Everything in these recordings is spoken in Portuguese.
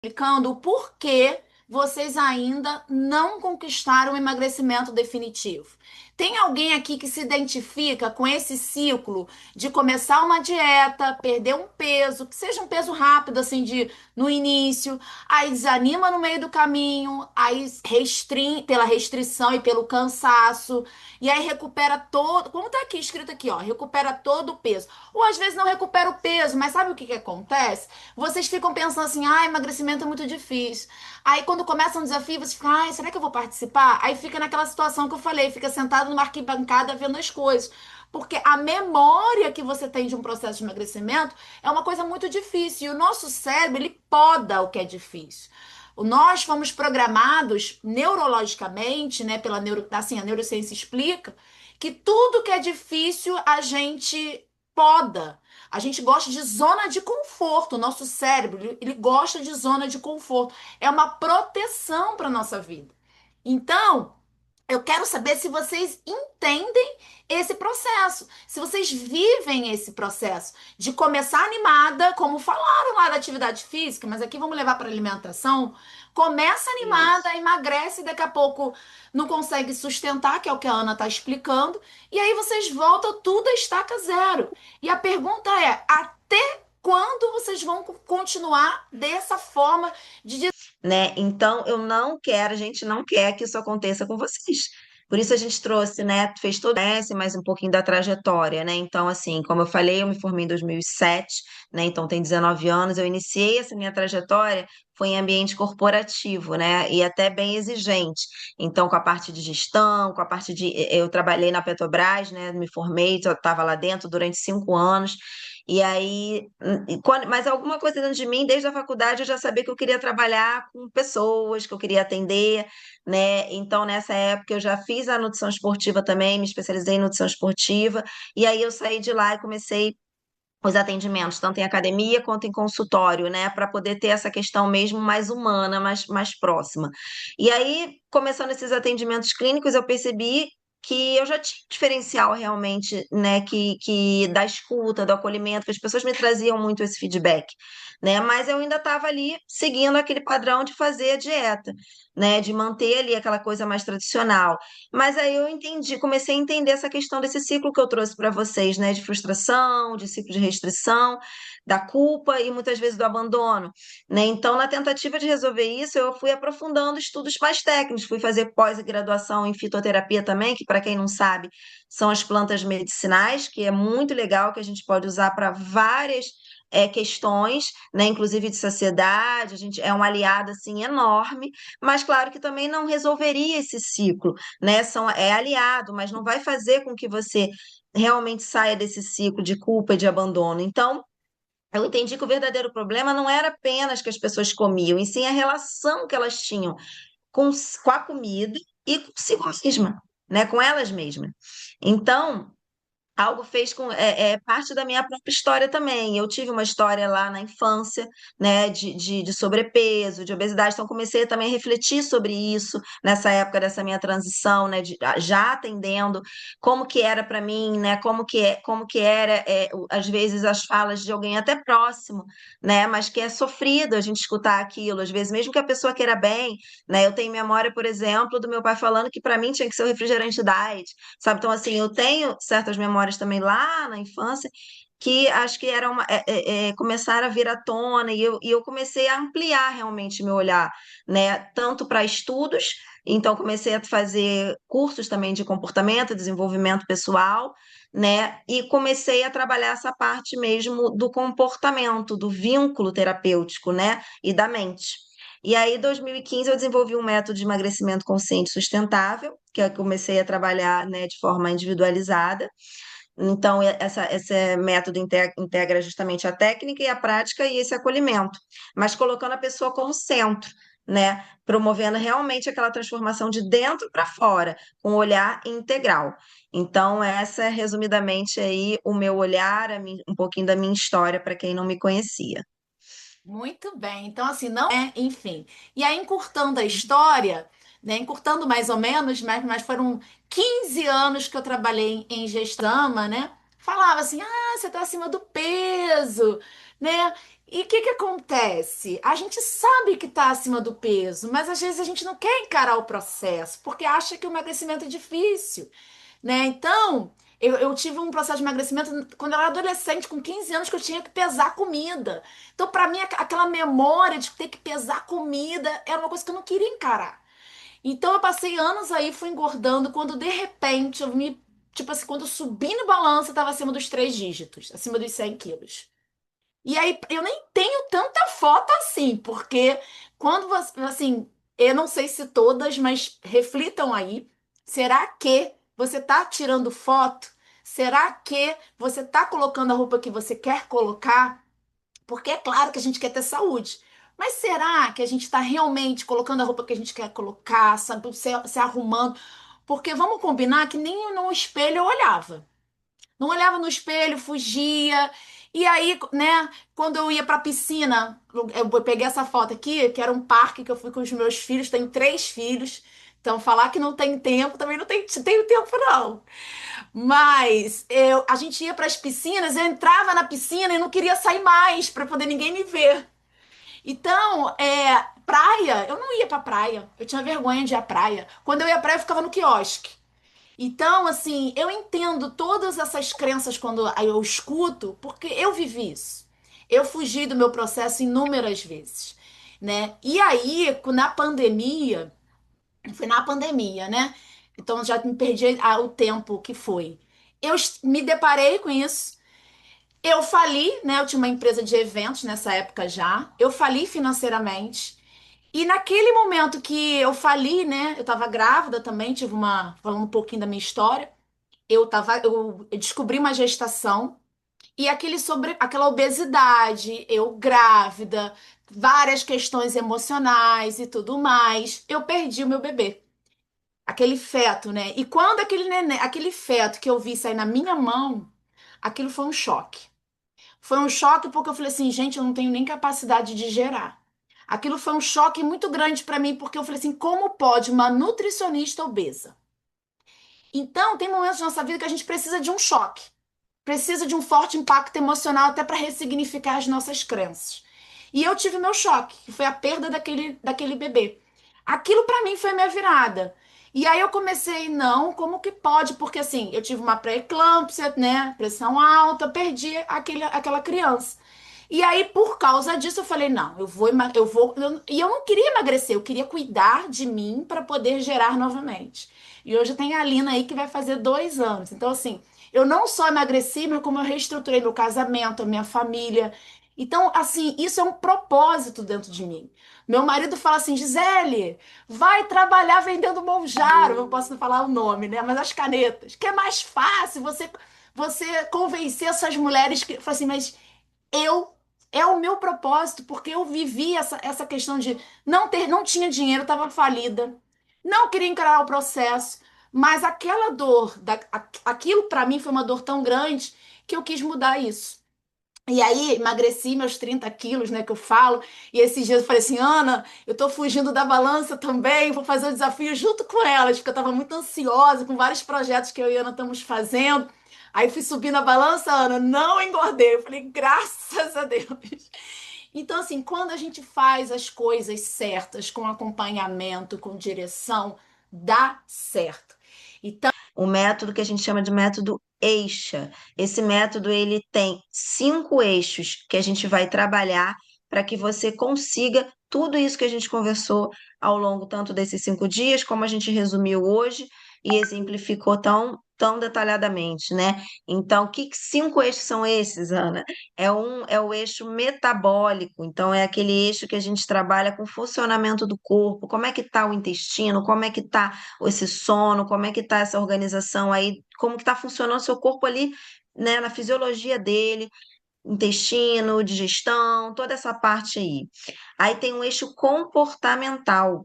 explicando o porquê vocês ainda não conquistaram o emagrecimento definitivo. Tem alguém aqui que se identifica com esse ciclo de começar uma dieta, perder um peso, que seja um peso rápido, assim, de no início, aí desanima no meio do caminho, aí restringe pela restrição e pelo cansaço, e aí recupera todo, como tá aqui escrito aqui, ó, recupera todo o peso. Ou às vezes não recupera o peso, mas sabe o que que acontece? Vocês ficam pensando assim, ah, emagrecimento é muito difícil. Aí quando começa um desafio, você fica, ai, será que eu vou participar? Aí fica naquela situação que eu falei, fica sentado numa arquibancada vendo as coisas. Porque a memória que você tem de um processo de emagrecimento é uma coisa muito difícil. E o nosso cérebro, ele poda o que é difícil. Nós fomos programados neurologicamente, né, pela assim, a neurociência explica, que tudo que é difícil a gente poda. A gente gosta de zona de conforto. O nosso cérebro, ele gosta de zona de conforto. É uma proteção para nossa vida. Então, eu quero saber se vocês entendem esse processo, se vocês vivem esse processo de começar animada, como falaram lá da atividade física, mas aqui vamos levar para alimentação. Começa Isso. animada, emagrece, daqui a pouco não consegue sustentar, que é o que a Ana está explicando, e aí vocês voltam tudo a estaca zero. E a pergunta é: até quando vocês vão continuar dessa forma de Né? Então, eu não quero, a gente não quer que isso aconteça com vocês. Por isso a gente trouxe, né? Fez todo esse, mais um pouquinho da trajetória, né? Então, assim, como eu falei, eu me formei em 2007, né? Então, tem 19 anos. Eu iniciei essa minha trajetória foi em ambiente corporativo, né? E até bem exigente. Então, com a parte de gestão, com a parte de. Eu trabalhei na Petrobras, né? Me formei, estava lá dentro durante 5 anos. E aí, mas alguma coisa dentro de mim, desde a faculdade, eu já sabia que eu queria trabalhar com pessoas, que eu queria atender, né? Então, nessa época, eu já fiz a nutrição esportiva também, me especializei em nutrição esportiva, e aí eu saí de lá e comecei os atendimentos, tanto em academia quanto em consultório, né? Para poder ter essa questão mesmo mais humana, mais próxima. E aí, começando esses atendimentos clínicos, eu percebi que eu já tinha um diferencial realmente, né, que da escuta, do acolhimento, que as pessoas me traziam muito esse feedback, né, mas eu ainda estava ali seguindo aquele padrão de fazer a dieta, né, de manter ali aquela coisa mais tradicional. Mas aí eu entendi, comecei a entender essa questão desse ciclo que eu trouxe para vocês, né, de frustração, de ciclo de restrição, da culpa e muitas vezes do abandono, né? Então, na tentativa de resolver isso, eu fui aprofundando estudos mais técnicos, fui fazer pós-graduação em fitoterapia também, que para quem não sabe, são as plantas medicinais, que é muito legal, que a gente pode usar para várias questões, né, inclusive de saciedade, a gente é um aliado assim enorme, mas claro que também não resolveria esse ciclo, né? É aliado, mas não vai fazer com que você realmente saia desse ciclo de culpa e de abandono. Então, eu entendi que o verdadeiro problema não era apenas que as pessoas comiam, e sim a relação que elas tinham com a comida e consigo mesma, né? Com elas mesmas. Então, algo fez com parte da minha própria história também. Eu tive uma história lá na infância, né, de sobrepeso, de obesidade, então comecei também a refletir sobre isso nessa época dessa minha transição, né, já atendendo como que era para mim, né, como que era às vezes as falas de alguém até próximo, né, mas que é sofrido a gente escutar aquilo, às vezes mesmo que a pessoa queira bem, né, eu tenho memória, por exemplo, do meu pai falando que para mim tinha que ser o refrigerante diet, sabe? Então, assim, eu tenho certas memórias também lá na infância que acho que eram começaram a vir à tona e eu comecei a ampliar realmente meu olhar, né? Tanto para estudos, então comecei a fazer cursos também de comportamento, desenvolvimento pessoal, né? E comecei a trabalhar essa parte mesmo do comportamento, do vínculo terapêutico, né? E da mente. E aí, em 2015, eu desenvolvi um método de emagrecimento consciente e sustentável, que eu comecei a trabalhar, né, de forma individualizada. Então, esse método integra justamente a técnica e a prática e esse acolhimento, mas colocando a pessoa como centro, né? Promovendo realmente aquela transformação de dentro para fora, com um olhar integral. Então, essa é resumidamente aí o meu olhar, um pouquinho da minha história para quem não me conhecia. muito bem. Então, assim, não é, enfim. E aí, encurtando a história, né? Encurtando mais ou menos, mas foram 15 anos que eu trabalhei em gestão, né? Falava assim, ah, você tá acima do peso, né? E o que que acontece? A gente sabe que está acima do peso, mas às vezes a gente não quer encarar o processo, porque acha que o emagrecimento é difícil, né? Então, eu tive um processo de emagrecimento quando eu era adolescente, com 15 anos, que eu tinha que pesar comida. Então, para mim, aquela memória de ter que pesar comida era uma coisa que eu não queria encarar. Então, eu passei anos aí, fui engordando, quando de repente eu me. Tipo assim, quando eu subi no balanço, eu estava acima dos 3 dígitos, acima dos 100 quilos. E aí eu nem tenho tanta foto assim, porque quando você, assim, eu não sei se todas, mas reflitam aí. Será que você está tirando foto? Será que você está colocando a roupa que você quer colocar? Porque é claro que a gente quer ter saúde. Mas será que a gente está realmente colocando a roupa que a gente quer colocar, sabe, se arrumando? Porque vamos combinar que nem no espelho eu olhava. Não olhava no espelho, fugia. E aí, né, quando eu ia pra piscina, eu peguei essa foto aqui, que era um parque que eu fui com os meus filhos, tenho 3 filhos. Então, falar que não tem tempo, também não tenho tempo, não. Mas a gente ia para as piscinas, eu entrava na piscina e não queria sair mais para poder ninguém me ver. Então, praia, eu não ia pra praia. Eu tinha vergonha de ir à praia. Quando eu ia à praia, eu ficava no quiosque. Então, assim, eu entendo todas essas crenças quando eu escuto, porque eu vivi isso. Eu fugi do meu processo inúmeras vezes, né? E aí, na pandemia, foi na pandemia, né? Então já me perdi o tempo que foi. Me deparei com isso. Eu fali, né? Eu tinha uma empresa de eventos nessa época já. Eu fali financeiramente. E naquele momento que eu fali, né? Eu tava grávida também, falando um pouquinho da minha história. Eu descobri uma gestação e aquela obesidade, eu grávida, várias questões emocionais e tudo mais, eu perdi o meu bebê, aquele feto, né? E quando aquele feto que eu vi sair na minha mão, aquilo foi um choque. Foi um choque porque eu falei assim, gente, eu não tenho nem capacidade de gerar. Aquilo foi um choque muito grande para mim porque eu falei assim, como pode uma nutricionista obesa? Então, tem momentos na nossa vida que a gente precisa de um choque. Precisa de um forte impacto emocional até para ressignificar as nossas crenças. E eu tive meu choque, que foi a perda daquele bebê. Aquilo para mim foi minha virada. E aí eu comecei, não, como que pode? Porque assim, eu tive uma pré-eclâmpsia, né? Pressão alta, perdi aquela criança. E aí, por causa disso, eu falei, não, eu vou. E eu não queria emagrecer, eu queria cuidar de mim para poder gerar novamente. E hoje tem a Lina aí que vai fazer 2 anos. Então, assim, eu não só emagreci, mas como eu reestruturei meu casamento, a minha família. Então, assim, isso é um propósito dentro de mim. Meu marido fala assim, Gisele, vai trabalhar vendendo monjaro. Eu posso não falar o nome, né? Mas as canetas. Que é mais fácil você convencer essas mulheres que... Fala assim, mas eu... É o meu propósito, porque eu vivi essa questão de não tinha dinheiro, estava falida, não queria encarar o processo. Mas aquela dor, aquilo para mim foi uma dor tão grande que eu quis mudar isso. E aí, emagreci meus 30 quilos, né, que eu falo. E esses dias eu falei assim, Ana, eu tô fugindo da balança também, vou fazer o desafio junto com elas, porque eu tava muito ansiosa com vários projetos que eu e a Ana estamos fazendo. Aí fui subir na balança, Ana, não engordei. Eu falei, graças a Deus. Então, assim, quando a gente faz as coisas certas, com acompanhamento, com direção, dá certo. Então, O método que a gente chama de método EIXA. Esse método ele tem 5 eixos que a gente vai trabalhar para que você consiga tudo isso que a gente conversou ao longo tanto desses 5 dias, como a gente resumiu hoje e exemplificou tão detalhadamente, né? Então, que 5 eixos são esses, Ana? É o eixo metabólico, então é aquele eixo que a gente trabalha com o funcionamento do corpo, como é que está o intestino, como é que está esse sono, como é que tá essa organização aí, como que tá funcionando o seu corpo ali, né, na fisiologia dele, intestino, digestão, toda essa parte aí. Aí tem um eixo comportamental,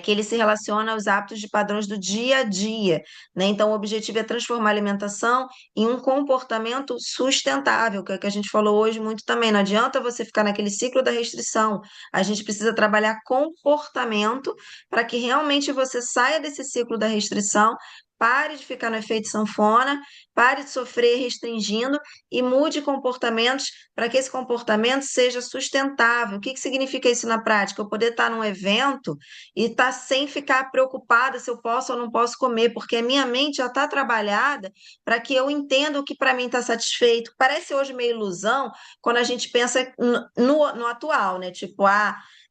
que ele se relaciona aos hábitos de padrões do dia a dia, né? Então, o objetivo é transformar a alimentação em um comportamento sustentável, que é o que a gente falou hoje muito também. Não adianta você ficar naquele ciclo da restrição. A gente precisa trabalhar comportamento para que realmente você saia desse ciclo da restrição pare de ficar no efeito sanfona, pare de sofrer restringindo e mude comportamentos para que esse comportamento seja sustentável. O que que significa isso na prática? Eu poder estar num evento e estar sem ficar preocupada se eu posso ou não posso comer, porque a minha mente já está trabalhada para que eu entenda o que para mim está satisfeito. Parece hoje meio ilusão quando a gente pensa no atual, né? Tipo,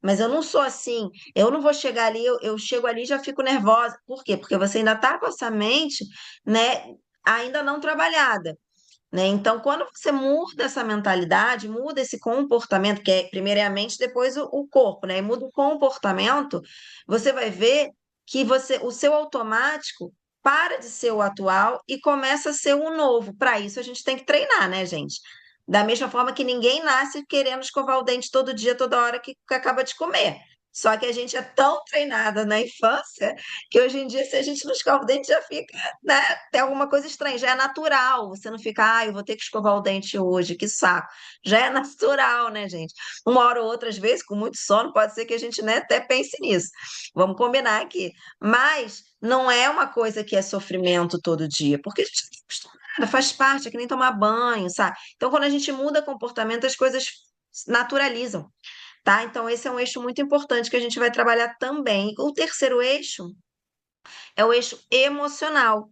mas eu não sou assim, eu não vou chegar ali, eu chego ali e já fico nervosa. Por quê? Porque você ainda está com essa mente, né, ainda não trabalhada, né? Então, quando você muda essa mentalidade, muda esse comportamento, que é primeiro é a mente, depois o corpo, né? E muda o comportamento, você vai ver que o seu automático para de ser o atual e começa a ser o novo. Para isso, a gente tem que treinar, né, gente? Da mesma forma que ninguém nasce querendo escovar o dente todo dia, toda hora que acaba de comer. Só que a gente é tão treinada na infância que hoje em dia, se a gente não escova o dente, já fica, né? Tem alguma coisa estranha, já é natural. Você não fica, eu vou ter que escovar o dente hoje, que saco. Já é natural, né, gente? Uma hora ou outra, às vezes, com muito sono, pode ser que a gente, né, até pense nisso. Vamos combinar aqui. Mas não é uma coisa que é sofrimento todo dia, porque a gente está acostumada, faz parte, é que nem tomar banho, sabe? Então, quando a gente muda comportamento, as coisas naturalizam, tá? Então, esse é um eixo muito importante que a gente vai trabalhar também. O terceiro eixo é o eixo emocional.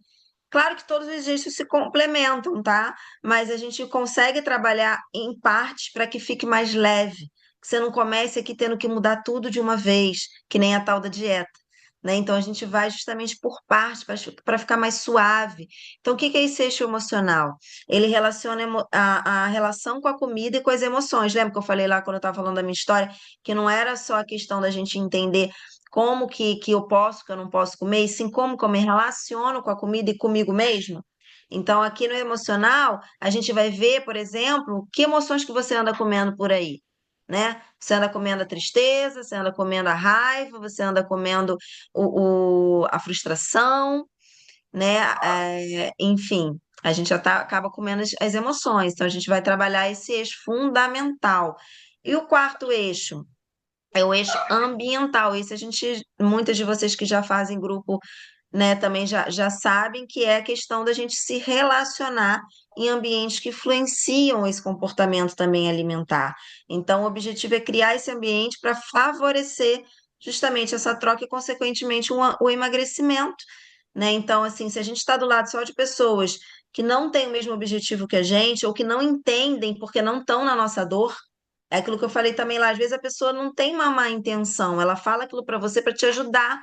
Claro que todos os eixos se complementam, tá? Mas a gente consegue trabalhar em partes para que fique mais leve, que você não comece aqui tendo que mudar tudo de uma vez, que nem a tal da dieta. Né? Então a gente vai justamente por partes para ficar mais suave. Então, o que que é esse eixo emocional? Ele relaciona a relação com a comida e com as emoções. Lembra que eu falei lá quando eu estava falando da minha história, que não era só a questão da gente entender como que eu posso, que eu não posso comer, e sim como que eu me relaciono com a comida e comigo mesma. Então, aqui no emocional, a gente vai ver, por exemplo, que emoções que você anda comendo por aí, né? Você anda comendo a tristeza, você anda comendo a raiva, você anda comendo a frustração, né? Enfim, a gente já acaba comendo as emoções. Então, a gente vai trabalhar esse eixo fundamental. E o quarto eixo? É o eixo ambiental. Isso a gente, muitas de vocês que já fazem grupo, né, também já sabem que é a questão da gente se relacionar em ambientes que influenciam esse comportamento também alimentar. Então, o objetivo é criar esse ambiente para favorecer justamente essa troca e, consequentemente, o emagrecimento, né? Então, assim, se a gente está do lado só de pessoas que não têm o mesmo objetivo que a gente, ou que não entendem porque não estão na nossa dor, é aquilo que eu falei também lá, às vezes a pessoa não tem uma má intenção, ela fala aquilo para você para te ajudar.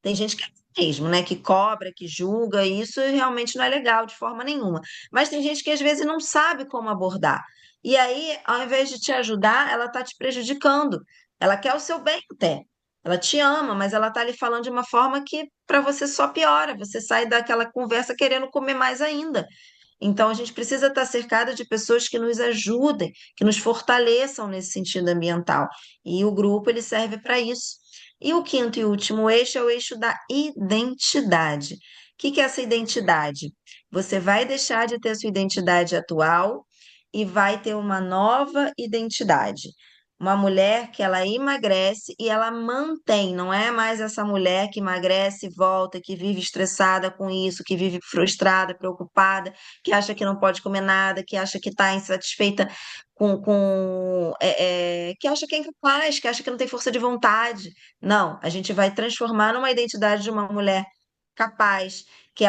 Tem gente que é assim mesmo, né, que cobra, que julga, e isso realmente não é legal de forma nenhuma. Mas tem gente que às vezes não sabe como abordar. E aí, ao invés de te ajudar, ela está te prejudicando. Ela quer o seu bem até. Ela te ama, mas ela está ali falando de uma forma que para você só piora. Você sai daquela conversa querendo comer mais ainda. Então, a gente precisa estar cercado de pessoas que nos ajudem, que nos fortaleçam nesse sentido ambiental. E o grupo, ele serve para isso. E o quinto e último eixo é o eixo da identidade. O que que é essa identidade? Você vai deixar de ter sua identidade atual e vai ter uma nova identidade. Uma mulher que ela emagrece e ela mantém, não é mais essa mulher que emagrece, volta, que vive estressada com isso, que vive frustrada, preocupada, que acha que não pode comer nada, que acha que está insatisfeita que acha que é incapaz, que acha que não tem força de vontade. Não, a gente vai transformar numa identidade de uma mulher capaz,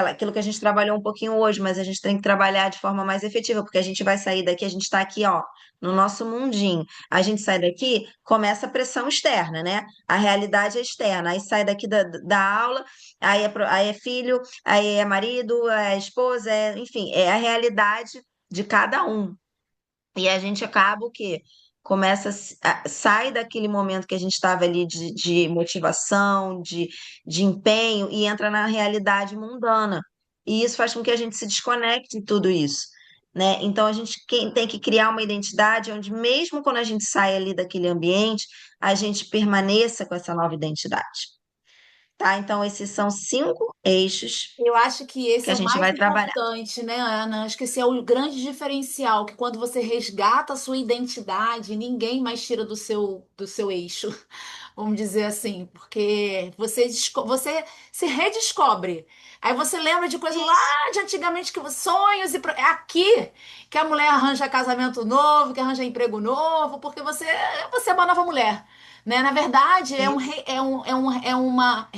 aquilo que a gente trabalhou um pouquinho hoje, mas a gente tem que trabalhar de forma mais efetiva, porque a gente vai sair daqui, a gente está aqui, ó, no nosso mundinho. A gente sai daqui, começa a pressão externa, né? A realidade é externa. Aí sai daqui da aula, aí é filho, aí é marido, é esposa, enfim, é a realidade de cada um. E a gente acaba o quê? Sai daquele momento que a gente estava ali de motivação, de empenho, e entra na realidade mundana. E isso faz com que a gente se desconecte de tudo isso, né? Então a gente tem que criar uma identidade onde, mesmo quando a gente sai ali daquele ambiente, a gente permaneça com essa nova identidade. tá? Então, esses são 5 eixos Eu acho que esse que é a o gente mais vai trabalhar. importante, né, Ana? Acho que esse é o grande diferencial, que quando você resgata a sua identidade, ninguém mais tira do seu eixo, vamos dizer assim, porque você se redescobre. Aí você lembra de coisas Isso. lá de antigamente, sonhos é aqui que a mulher arranja casamento novo, que arranja emprego novo, porque você é uma nova mulher. Né? Na verdade, Isso.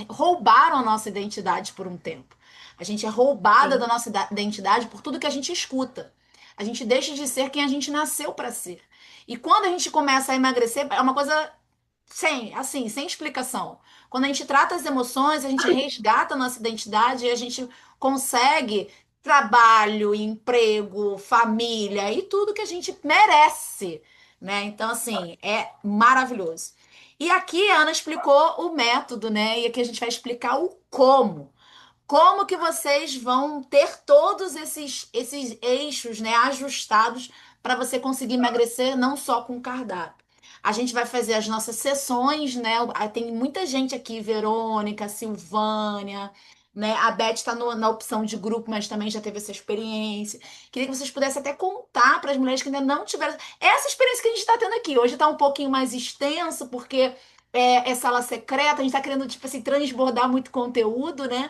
roubaram a nossa identidade por um tempo. A gente é roubada da Sim. nossa identidade por tudo que a gente escuta. A gente deixa de ser quem a gente nasceu para ser. E quando a gente começa a emagrecer, é uma coisa sem explicação. Quando a gente trata as emoções, a gente resgata a nossa identidade e a gente consegue trabalho, emprego, família e tudo que a gente merece, né? Então, assim, é maravilhoso. E aqui a Ana explicou o método, né? E aqui a gente vai explicar o como. Como que vocês vão ter todos esses eixos, né, ajustados para você conseguir emagrecer não só com cardápio. A gente vai fazer as nossas sessões, né? Tem muita gente aqui, Verônica, Silvânia, né? A Beth está na opção de grupo, mas também já teve essa experiência. Queria que vocês pudessem até contar para as mulheres que ainda não tiveram essa experiência que a gente está tendo aqui. Hoje está um pouquinho mais extenso, porque é sala secreta, a gente está querendo, tipo assim, transbordar muito conteúdo, né?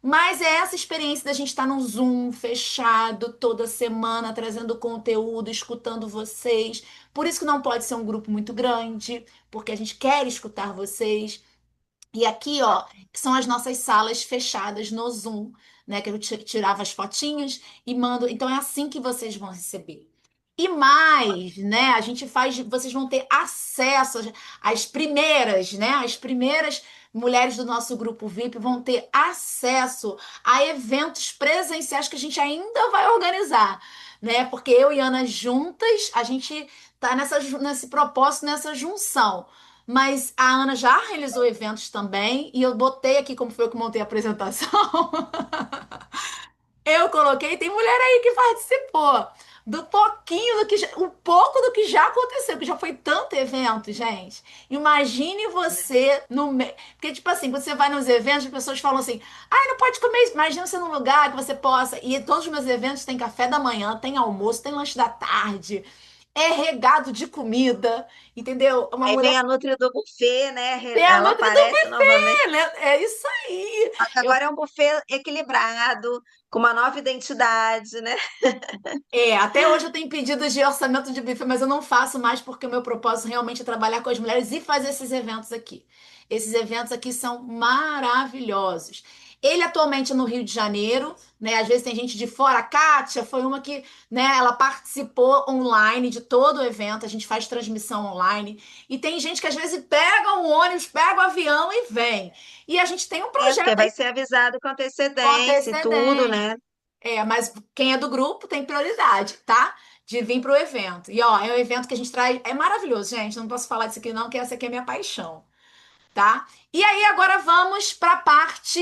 Mas é essa experiência da gente estar no Zoom fechado toda semana, trazendo conteúdo, escutando vocês. Por isso que não pode ser um grupo muito grande, porque a gente quer escutar vocês. E aqui, ó, são as nossas salas fechadas no Zoom, né? Que eu tirava as fotinhas e mando. Então é assim que vocês vão receber. E mais, né? A gente faz, vocês vão ter acesso às primeiras, né? As primeiras mulheres do nosso grupo VIP vão ter acesso a eventos presenciais que a gente ainda vai organizar, né? Porque eu e Ana juntas, a gente tá nesse propósito, nessa junção. Mas a Ana já realizou eventos também, e eu botei aqui como foi eu que montei a apresentação. Eu coloquei, tem mulher aí que participou do pouquinho do que o pouco do que já aconteceu, que já foi tanto evento, gente. Imagine você no meio, porque tipo assim, quando você vai nos eventos, as pessoas falam assim: "Ai, não pode comer isso". Imagina você num lugar que você possa, e todos os meus eventos tem café da manhã, tem almoço, tem lanche da tarde, é regado de comida, entendeu? Uma Aí mulher vem a Nutri do buffet, né? tem a Ela nutra do aparece novamente. buffet, né? É isso aí. Só que Eu agora é um buffet equilibrado, com uma nova identidade, né? Até hoje eu tenho pedidos de orçamento de buffet, mas eu não faço mais porque o meu propósito realmente é trabalhar com as mulheres e fazer esses eventos aqui. Esses eventos aqui são maravilhosos. Ele atualmente é no Rio de Janeiro, né? Às vezes tem gente de fora. A Kátia foi uma que, né, ela participou online de todo o evento. A gente faz transmissão online. E tem gente que às vezes pega um ônibus, pega o avião e vem. E a gente tem um É, porque projeto aí vai ser avisado com com antecedência e tudo, antecedência. né? Mas quem é do grupo tem prioridade, tá? De vir pro evento. E ó, é um evento que a gente traz. É maravilhoso, gente. Não posso falar disso aqui, não, que essa aqui é a minha paixão, tá? E aí, agora vamos para a parte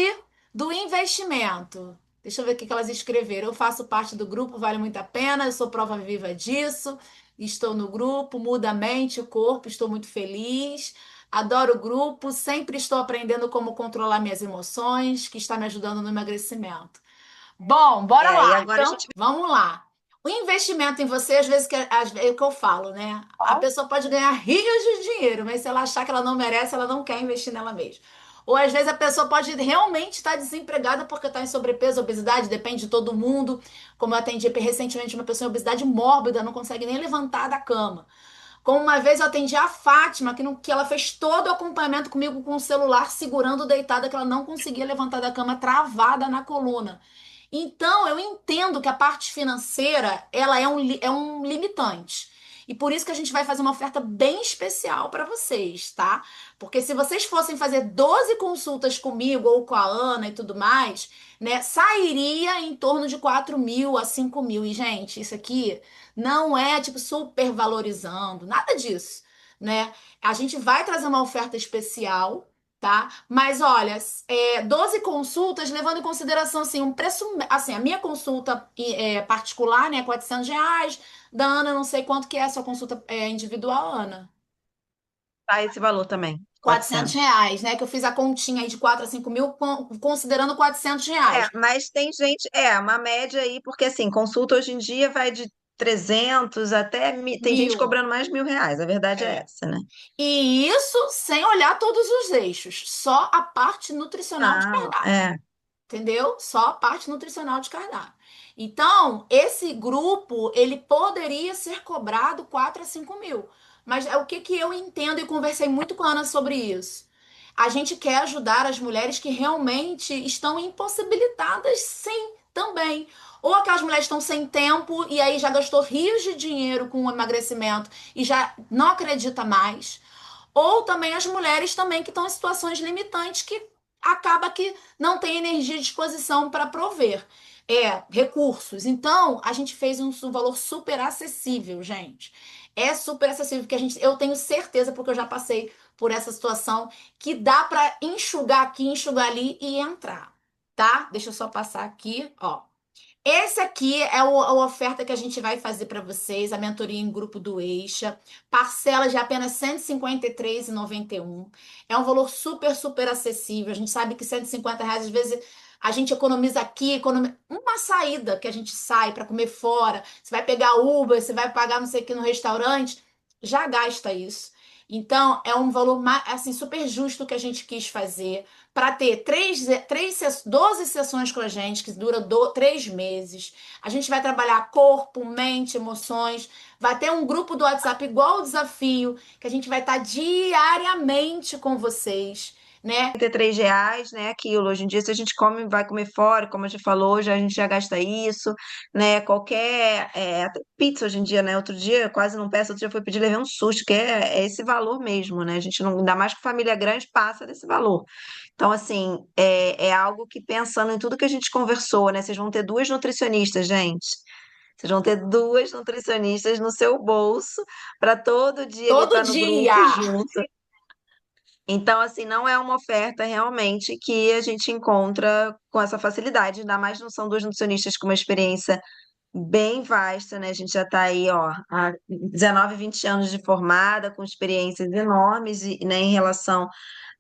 do investimento. Deixa eu ver o que que elas escreveram. Eu faço parte do grupo, vale muito a pena. Eu sou prova viva disso. Estou no grupo, muda a mente, o corpo, estou muito feliz. Adoro o grupo, sempre estou aprendendo como controlar minhas emoções, que está me ajudando no emagrecimento. Bom, bora E lá. agora a Então, gente vamos lá. O investimento em você, às vezes é o que eu falo, né? A vai. pessoa pode ganhar rios de dinheiro, mas se ela achar que ela não merece, ela não quer investir nela mesma. Ou às vezes a pessoa pode realmente estar desempregada porque está em sobrepeso, obesidade, depende de todo mundo. Como eu atendi recentemente uma pessoa em obesidade mórbida, não consegue nem levantar da cama. Como uma vez eu atendi a Fátima, que ela fez todo o acompanhamento comigo com o celular segurando deitada, que ela não conseguia levantar da cama, travada na coluna. Então, eu entendo que a parte financeira, ela é um limitante. E por isso que a gente vai fazer uma oferta bem especial para vocês, tá? Porque se vocês fossem fazer 12 consultas comigo ou com a Ana e tudo mais, né, sairia em torno de 4.000 a 5.000. E, gente, isso aqui não é, tipo, super valorizando, nada disso, né? A gente vai trazer uma oferta especial, tá? Mas olha, 12 consultas, levando em consideração assim, um preço, assim, a minha consulta particular, né, R$ 400, da Ana, eu não sei quanto que é a sua consulta individual, Ana. Tá esse valor também. R$ 400, né? Que eu fiz a continha aí de 4 a 5 mil, considerando R$ 400. Mas tem gente, uma média aí, porque assim, consulta hoje em dia vai de 300 até, tem gente Mil. cobrando mais de R$ 1.000, a verdade é É. essa, né? E isso sem olhar todos os eixos, só a parte nutricional de Não, cardápio. Entendeu? Só a parte nutricional de cardápio. Então, esse grupo, ele poderia ser cobrado 4 a 5 mil. Mas é o que que eu entendo e conversei muito com a Ana sobre isso. A gente quer ajudar as mulheres que realmente estão impossibilitadas, sim, também. Ou aquelas mulheres que estão sem tempo e aí já gastou rios de dinheiro com o emagrecimento e já não acredita mais. Ou também as mulheres também que estão em situações limitantes que acaba que não tem energia e disposição para prover recursos. Então, a gente fez um valor super acessível, gente. É super acessível, porque eu tenho certeza, porque eu já passei por essa situação, que dá para enxugar aqui, enxugar ali e entrar, tá? Deixa eu só passar aqui, ó. Esse aqui é a oferta que a gente vai fazer para vocês, a mentoria em grupo do Eixa. Parcela de apenas R$ 153,91. É um valor super, super acessível. A gente sabe que R$ 150, às vezes, a gente economiza aqui, uma saída que a gente sai para comer fora. Você vai pegar Uber, você vai pagar não sei o que no restaurante, já gasta isso. Então, é um valor assim, super justo que a gente quis fazer para ter 12 sessões com a gente, que dura 3 meses. A gente vai trabalhar corpo, mente, emoções. Vai ter um grupo do WhatsApp igual o desafio, que a gente vai estar diariamente com vocês, né? R$ 33, né? Aquilo. Hoje em dia, se a gente come, vai comer fora, como a gente falou, já, a gente já gasta isso, né? Até pizza hoje em dia, né? Outro dia, quase não peço, outro dia fui pedir, levei um susto, que é esse valor mesmo, né? A gente não, ainda mais que família grande, passa desse valor. Então, assim, é algo que pensando em tudo que a gente conversou, né? Vocês vão ter duas nutricionistas, gente. Vocês vão ter duas nutricionistas no seu bolso para todo dia ele Todo estar no grupo dia. junto. Então, assim, não é uma oferta realmente que a gente encontra com essa facilidade, ainda mais não são duas nutricionistas com uma experiência bem vasta, né? A gente já está aí, ó, há 19, 20 anos de formada, com experiências enormes, né, em relação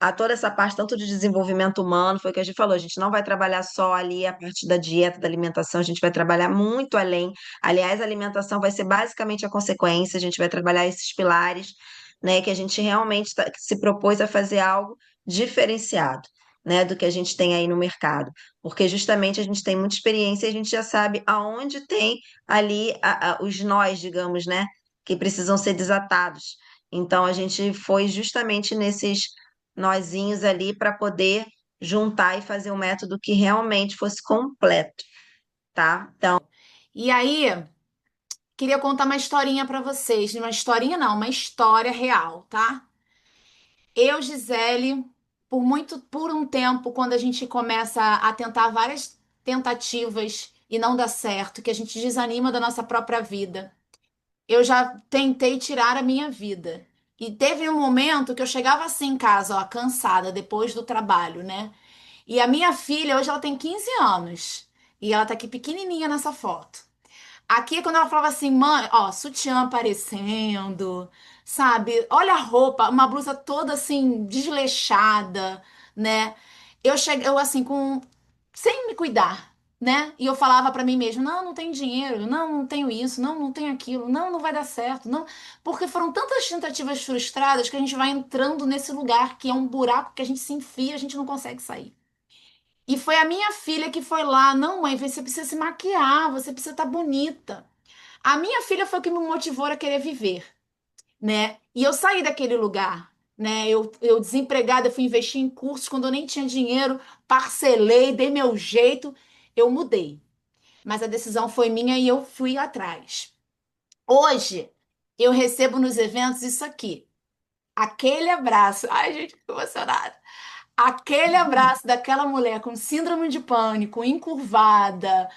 a toda essa parte, tanto de desenvolvimento humano, foi o que a gente falou, a gente não vai trabalhar só ali a parte da dieta, da alimentação, a gente vai trabalhar muito além. Aliás, a alimentação vai ser basicamente a consequência, a gente vai trabalhar esses pilares, né, que a gente realmente se propôs a fazer algo diferenciado, né, do que a gente tem aí no mercado porque justamente a gente tem muita experiência e a gente já sabe aonde tem ali os nós, digamos, né, que precisam ser desatados. Então a gente foi justamente nesses nozinhos ali para poder juntar e fazer um método que realmente fosse completo, tá? Então, E aí, queria contar uma historinha para vocês. Uma historinha não, uma história real, tá? Eu, Gisele, por um tempo, quando a gente começa a tentar várias tentativas e não dá certo, que a gente desanima da nossa própria vida, eu já tentei tirar a minha vida. E teve um momento que eu chegava assim em casa, ó, cansada, depois do trabalho, né? E a minha filha, hoje ela tem 15 anos. E ela tá aqui pequenininha nessa foto. Aqui, quando ela falava assim, mãe, ó, sutiã aparecendo, sabe? Olha a roupa, uma blusa toda assim, desleixada, né? Eu assim, sem me cuidar, né? E eu falava pra mim mesma, não, não tenho dinheiro, não, não tenho isso, não, não tenho aquilo, não, não vai dar certo, não. Porque foram tantas tentativas frustradas que a gente vai entrando nesse lugar que é um buraco que a gente se enfia, a gente não consegue sair. E foi a minha filha que foi lá, não, mãe, você precisa se maquiar, você precisa estar bonita. A minha filha foi o que me motivou a querer viver, né? E eu saí daquele lugar, né? Eu desempregada, eu fui investir em cursos quando eu nem tinha dinheiro, parcelei, dei meu jeito, eu mudei. Mas a decisão foi minha e eu fui atrás. Hoje, eu recebo nos eventos isso aqui. Aquele abraço. Ai, gente, fico emocionada. Aquele abraço daquela mulher com síndrome de pânico, encurvada,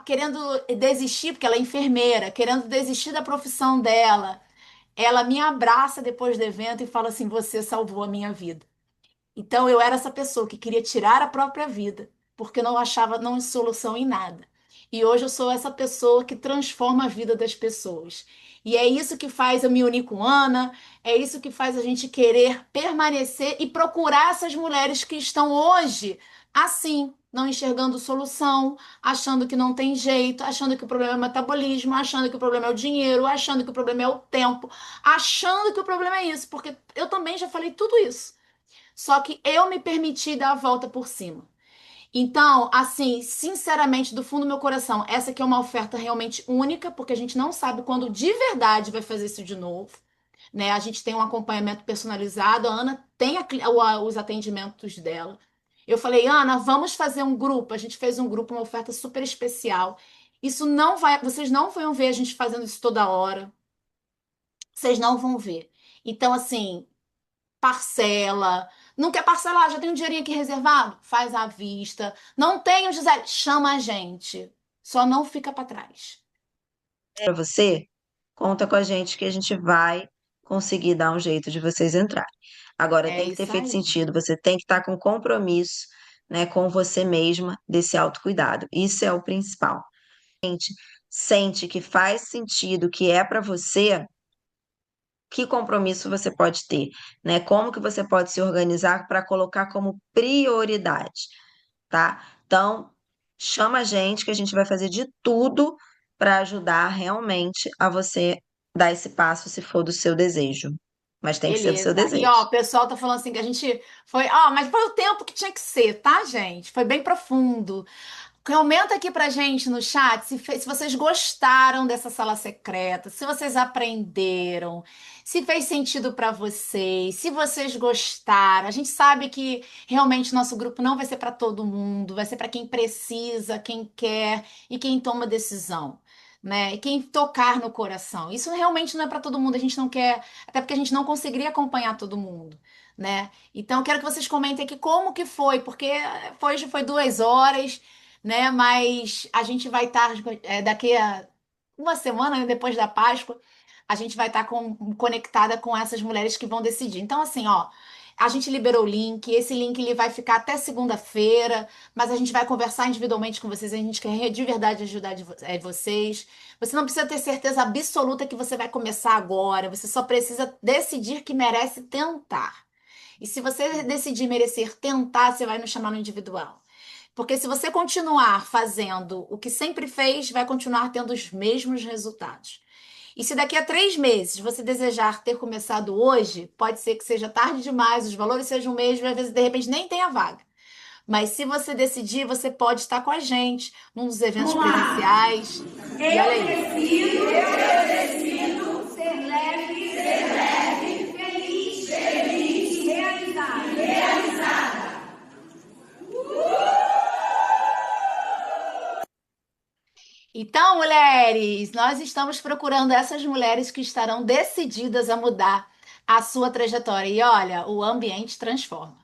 querendo desistir, porque ela é enfermeira, querendo desistir da profissão dela. Ela me abraça depois do evento e fala assim: Você salvou a minha vida. Então eu era essa pessoa que queria tirar a própria vida, porque não achava não solução em nada. E hoje eu sou essa pessoa que transforma a vida das pessoas. E é isso que faz eu me unir com Ana, é isso que faz a gente querer permanecer e procurar essas mulheres que estão hoje assim, não enxergando solução, achando que não tem jeito, achando que o problema é o metabolismo, achando que o problema é o dinheiro, achando que o problema é o tempo, achando que o problema é isso, porque eu também já falei tudo isso. Só que eu me permiti dar a volta por cima. Então, assim, sinceramente, do fundo do meu coração, essa aqui é uma oferta realmente única, porque a gente não sabe quando de verdade vai fazer isso de novo, né? A gente tem um acompanhamento personalizado, a Ana tem os atendimentos dela. Eu falei, Ana, vamos fazer um grupo. A gente fez um grupo, uma oferta super especial. Isso não vai, vocês não vão ver a gente fazendo isso toda hora. Vocês não vão ver. Então, assim, parcela. Não quer parcelar? Já tem um dinheirinho aqui reservado? Faz à vista. Não tem o Gisele? Chama a gente. Só não fica para trás. Para você, conta com a gente que a gente vai conseguir dar um jeito de vocês entrarem. Agora, É tem que ter isso feito aí. sentido, você tem que estar com compromisso, né, com você mesma desse autocuidado. Isso é o principal. Gente, sente que faz sentido, que é para você, que compromisso você pode ter, né? Como que você pode se organizar para colocar como prioridade, tá? Então, chama a gente que a gente vai fazer de tudo para ajudar realmente a você dar esse passo se for do seu desejo. Mas tem que ser do seu Beleza. E desejo. ó, o pessoal tá falando assim que a gente foi, ó, mas foi o tempo que tinha que ser, tá, gente? Foi bem profundo. Comenta aqui pra gente no chat se vocês gostaram dessa sala secreta, se vocês aprenderam, se fez sentido pra vocês, se vocês gostaram. A gente sabe que realmente nosso grupo não vai ser pra todo mundo, vai ser pra quem precisa, quem quer e quem toma decisão, né? E quem tocar no coração. Isso realmente não é pra todo mundo, a gente não quer, até porque a gente não conseguiria acompanhar todo mundo. Né? Então, eu quero que vocês comentem aqui como que foi, porque hoje foi 2 horas, né? Mas a gente vai estar daqui a uma semana, né, depois da Páscoa, a gente vai estar conectada com essas mulheres que vão decidir. Então, assim, ó, a gente liberou o link, esse link ele vai ficar até segunda-feira, mas a gente vai conversar individualmente com vocês, a gente quer de verdade ajudar vocês. Você não precisa ter certeza absoluta que você vai começar agora, você só precisa decidir que merece tentar. E se você decidir merecer tentar, você vai nos chamar no individual. Porque se você continuar fazendo o que sempre fez, vai continuar tendo os mesmos resultados. E se daqui a 3 meses você desejar ter começado hoje, pode ser que seja tarde demais, os valores sejam o mesmo, e às vezes de repente nem tenha vaga. Mas se você decidir, você pode estar com a gente num dos eventos Vamos lá. presenciais. E olha Eu aí. decido ser leve, feliz e realizada. Então, mulheres, nós estamos procurando essas mulheres que estarão decididas a mudar a sua trajetória. E olha, o ambiente transforma.